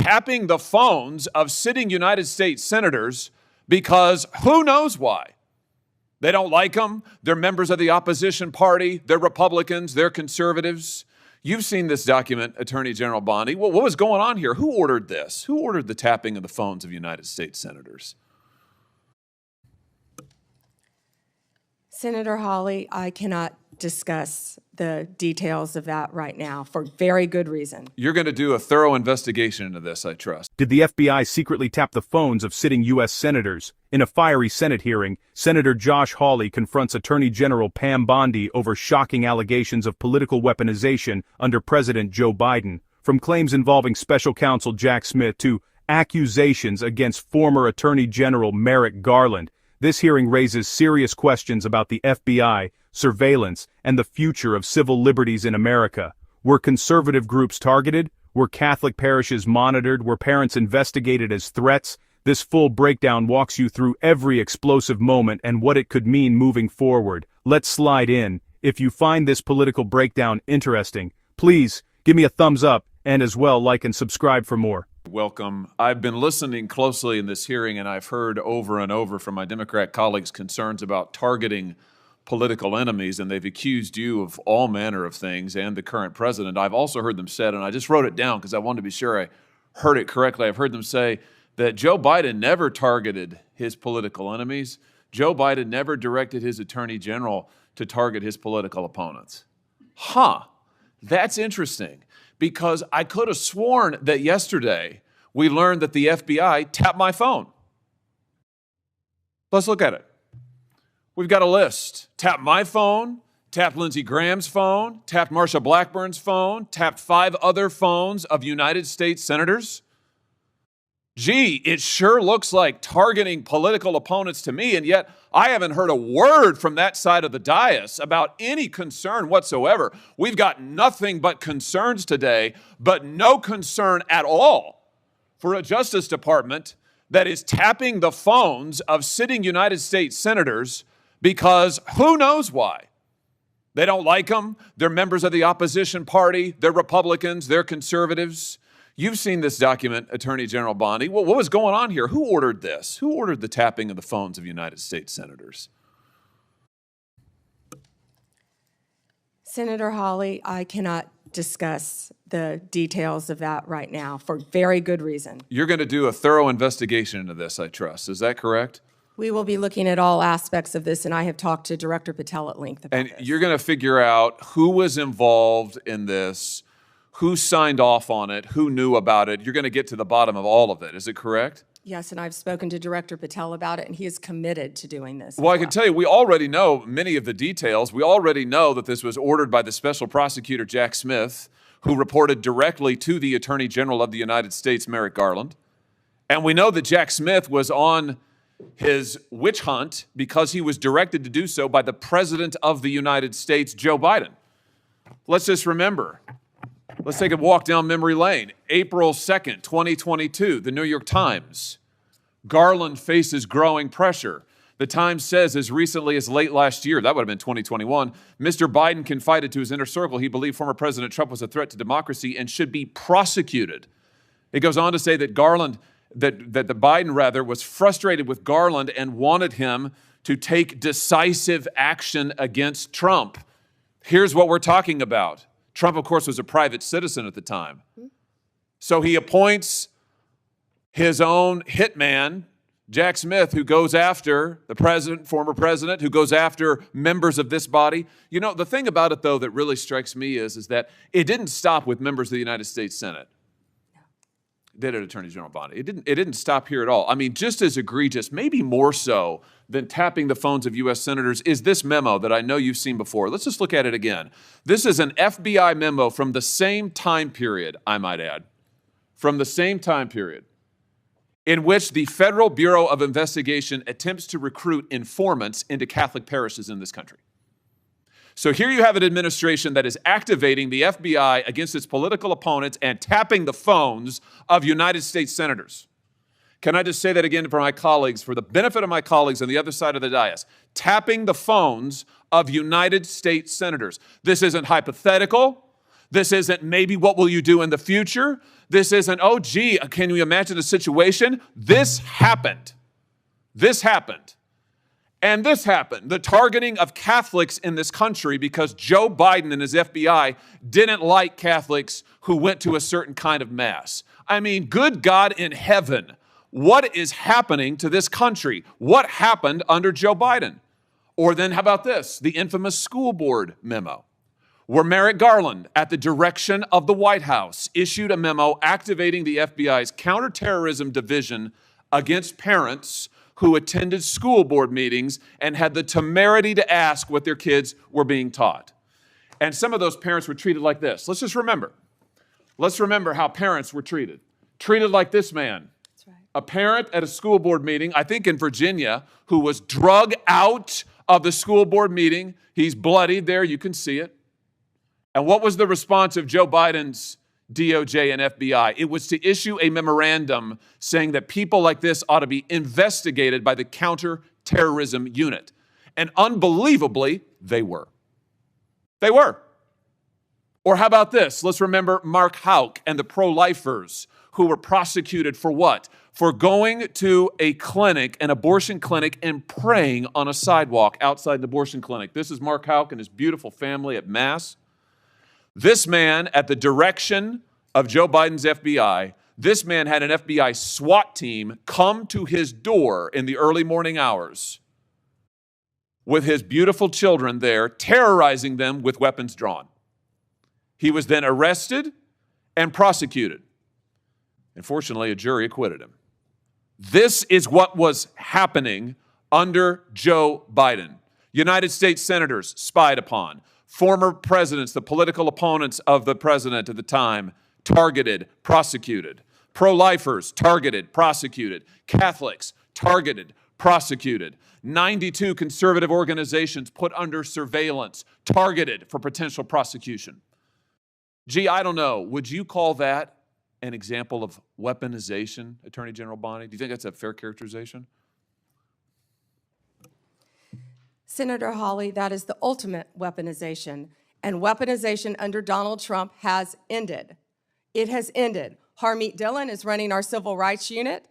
tapping the phones of sitting United States senators because who knows why. They don't like them. They're members of the opposition party. They're Republicans. They're conservatives. You've seen this document, Attorney General Bondi. Well, what was going on here? Who ordered this? Who ordered the tapping of the phones of United States senators? Senator Hawley, I cannot discuss the details of that right now for very good reason. You're going to do a thorough investigation into this, I trust. Did the FBI secretly tap the phones of sitting U.S. senators? In a fiery Senate hearing, Senator Josh Hawley confronts Attorney General Pam Bondi over shocking allegations of political weaponization under President Joe Biden, from claims involving Special Counsel Jack Smith to accusations against former Attorney General Merrick Garland. This hearing raises serious questions about the FBI, surveillance, and the future of civil liberties in America. Were conservative groups targeted? Were Catholic parishes monitored? Were parents investigated as threats? This full breakdown walks you through every explosive moment and what it could mean moving forward. Let's slide in. If you find this political breakdown interesting, please give me a thumbs up and as well like and subscribe for more. Welcome. I've been listening closely in this hearing, and I've heard over and over from my Democrat colleagues concerns about targeting political enemies, and they've accused you of all manner of things and the current president. I've also heard them said, and I just wrote it down because I wanted to be sure I heard it correctly. I've heard them say that Joe Biden never targeted his political enemies. Joe Biden never directed his attorney general to target his political opponents. That's interesting, because I could have sworn that yesterday we learned that the FBI tapped my phone. Let's look at it. We've got a list. Tapped my phone, tapped Lindsey Graham's phone, tapped Marsha Blackburn's phone, tapped 5 other phones of United States senators. Gee, it sure looks like targeting political opponents to me, and yet I haven't heard a word from that side of the dais about any concern whatsoever. We've got nothing but concerns today, but no concern at all for a Justice Department that is tapping the phones of sitting United States senators because who knows why. They don't like them. They're members of the opposition party. They're Republicans. They're conservatives. You've seen this document, Attorney General Bondi. Well, what was going on here? Who ordered this? Who ordered the tapping of the phones of United States senators? Senator Hawley, I cannot discuss the details of that right now for very good reason. You're going to do a thorough investigation into this, I trust. Is that correct? We will be looking at all aspects of this, and I have talked to Director Patel at length about this. And you're going to figure out who was involved in this, who signed off on it, who knew about it. You're going to get to the bottom of all of it. Is it correct? Yes, and I've spoken to Director Patel about it, and he is committed to doing this. Well, I can tell you, we already know many of the details. We already know that this was ordered by the Special Prosecutor Jack Smith, who reported directly to the Attorney General of the United States, Merrick Garland. And we know that Jack Smith was on his witch hunt because he was directed to do so by the President of the United States, Joe Biden. Let's just remember. Let's take a walk down memory lane. April 2nd, 2022, the New York Times. Garland faces growing pressure. The Times says as recently as late last year, that would have been 2021, Mr. Biden confided to his inner circle he believed former President Trump was a threat to democracy and should be prosecuted. It goes on to say that Biden was frustrated with Garland and wanted him to take decisive action against Trump. Here's what we're talking about. Trump, of course, was a private citizen at the time. So he appoints his own hitman, Jack Smith, who goes after the president, former president, who goes after members of this body. You know, the thing about it, though, that really strikes me is that it didn't stop with members of the United States Senate. Did it, Attorney General Bondi? It didn't stop here at all. I mean, just as egregious, maybe more so than tapping the phones of U.S. senators, is this memo that I know you've seen before. Let's just look at it again. This is an FBI memo from the same time period, I might add, from the same time period, in which the Federal Bureau of Investigation attempts to recruit informants into Catholic parishes in this country. So here you have an administration that is activating the FBI against its political opponents and tapping the phones of United States senators. Can I just say that again for my colleagues, for the benefit of my colleagues on the other side of the dais? Tapping the phones of United States senators. This isn't hypothetical. This isn't maybe what will you do in the future. This isn't, oh, gee, can you imagine a situation? This happened. This happened. And this happened, the targeting of Catholics in this country because Joe Biden and his FBI didn't like Catholics who went to a certain kind of mass. I mean, good God in heaven, what is happening to this country? What happened under Joe Biden? Or then how about this, the infamous school board memo, where Merrick Garland, at the direction of the White House, issued a memo activating the FBI's counterterrorism division against parents who attended school board meetings and had the temerity to ask what their kids were being taught. And some of those parents were treated like this. Let's just remember. Let's remember how parents were treated. Treated like this man. That's right. A parent at a school board meeting, I think in Virginia, who was drug out of the school board meeting. He's bloodied there, you can see it. And what was the response of Joe Biden's DOJ and FBI? It was to issue a memorandum saying that people like this ought to be investigated by the counterterrorism unit. And unbelievably, they were. They were. Or how about this? Let's remember Mark Houck and the pro-lifers who were prosecuted for what? For going to a clinic, an abortion clinic, and praying on a sidewalk outside the abortion clinic. This is Mark Houck and his beautiful family at Mass. This man, at the direction of Joe Biden's FBI, this man had an FBI SWAT team come to his door in the early morning hours with his beautiful children there, terrorizing them with weapons drawn. He was then arrested and prosecuted. And fortunately, a jury acquitted him. This is what was happening under Joe Biden. United States senators spied upon. Former presidents, the political opponents of the president at the time, targeted, prosecuted. Pro-lifers, targeted, prosecuted. Catholics, targeted, prosecuted. 92 conservative organizations put under surveillance, targeted for potential prosecution. Gee, I don't know. Would you call that an example of weaponization, Attorney General Bondi? Do you think that's a fair characterization? Senator Hawley, that is the ultimate weaponization. And weaponization under Donald Trump has ended. It has ended. Harmeet Dillon is running our civil rights unit,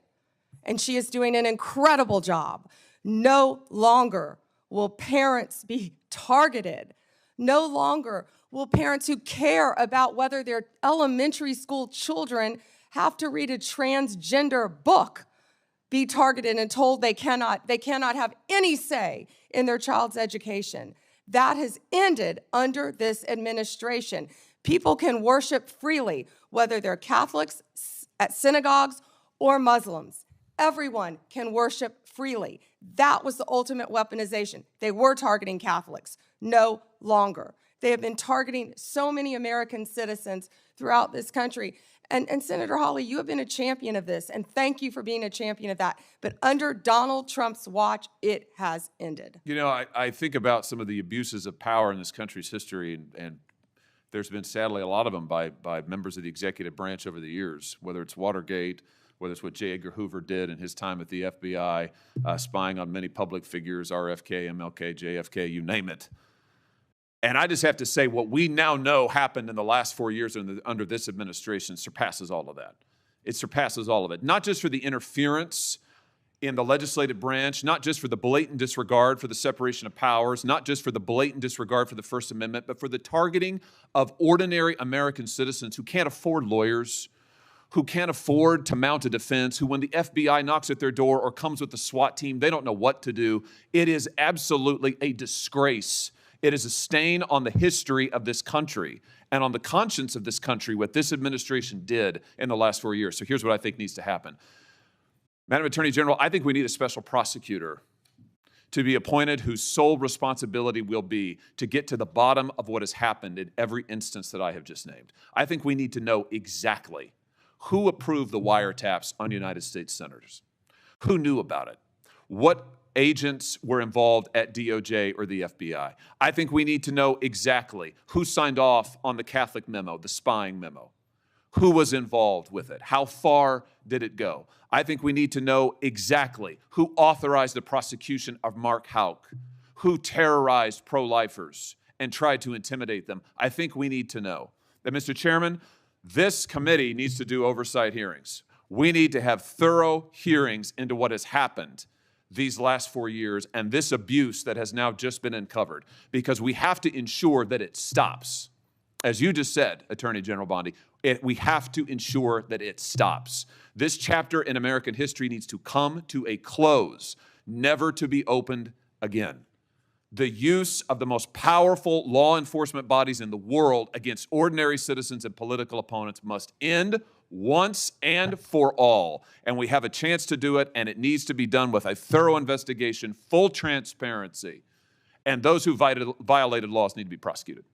and she is doing an incredible job. No longer will parents be targeted. No longer will parents who care about whether their elementary school children have to read a transgender book be targeted and told they cannot have any say in their child's education. That has ended under this administration. People can worship freely, whether they're Catholics at synagogues or Muslims. Everyone can worship freely. That was the ultimate weaponization. They were targeting Catholics. No longer. They have been targeting so many American citizens throughout this country. And Senator Hawley, you have been a champion of this, and thank you for being a champion of that. But under Donald Trump's watch, it has ended. You know, I think about some of the abuses of power in this country's history, and there's been, sadly, a lot of them by members of the executive branch over the years, whether it's Watergate, whether it's what J. Edgar Hoover did in his time at the FBI, spying on many public figures, RFK, MLK, JFK, you name it. And I just have to say, what we now know happened in the last 4 years under this administration surpasses all of that. It surpasses all of it. Not just for the interference in the legislative branch, not just for the blatant disregard for the separation of powers, not just for the blatant disregard for the First Amendment, but for the targeting of ordinary American citizens who can't afford lawyers, who can't afford to mount a defense, who when the FBI knocks at their door or comes with the SWAT team, they don't know what to do. It is absolutely a disgrace. It is a stain on the history of this country and on the conscience of this country what this administration did in the last 4 years. So here's what I think needs to happen. Madam Attorney General, I think we need a special prosecutor to be appointed whose sole responsibility will be to get to the bottom of what has happened in every instance that I have just named. I think we need to know exactly who approved the wiretaps on United States senators, who knew about it, what agents were involved at DOJ or the FBI. I think we need to know exactly who signed off on the Catholic memo, the spying memo, who was involved with it, how far did it go. I think we need to know exactly who authorized the prosecution of Mark Houck, who terrorized pro-lifers and tried to intimidate them. I think we need to know. that, Mr. Chairman, this committee needs to do oversight hearings. We need to have thorough hearings into what has happened these last 4 years and this abuse that has now just been uncovered, because we have to ensure that it stops. As you just said, Attorney General Bondi, we have to ensure that it stops. This chapter in American history needs to come to a close, never to be opened again. The use of the most powerful law enforcement bodies in the world against ordinary citizens and political opponents must end once and for all. And we have a chance to do it, and it needs to be done with a thorough investigation, full transparency. And those who violated laws need to be prosecuted.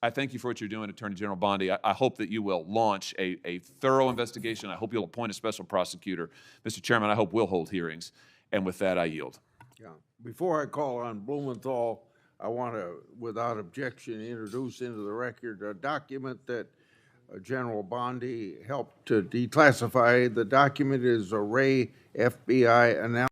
I thank you for what you're doing, Attorney General Bondi. I hope that you will launch a thorough investigation. I hope you'll appoint a special prosecutor. Mr. Chairman, I hope we'll hold hearings. And with that, I yield. Yeah. Before I call on Blumenthal, I want to, without objection, introduce into the record a document that General Bondi helped to declassify. The document is Array FBI announcement.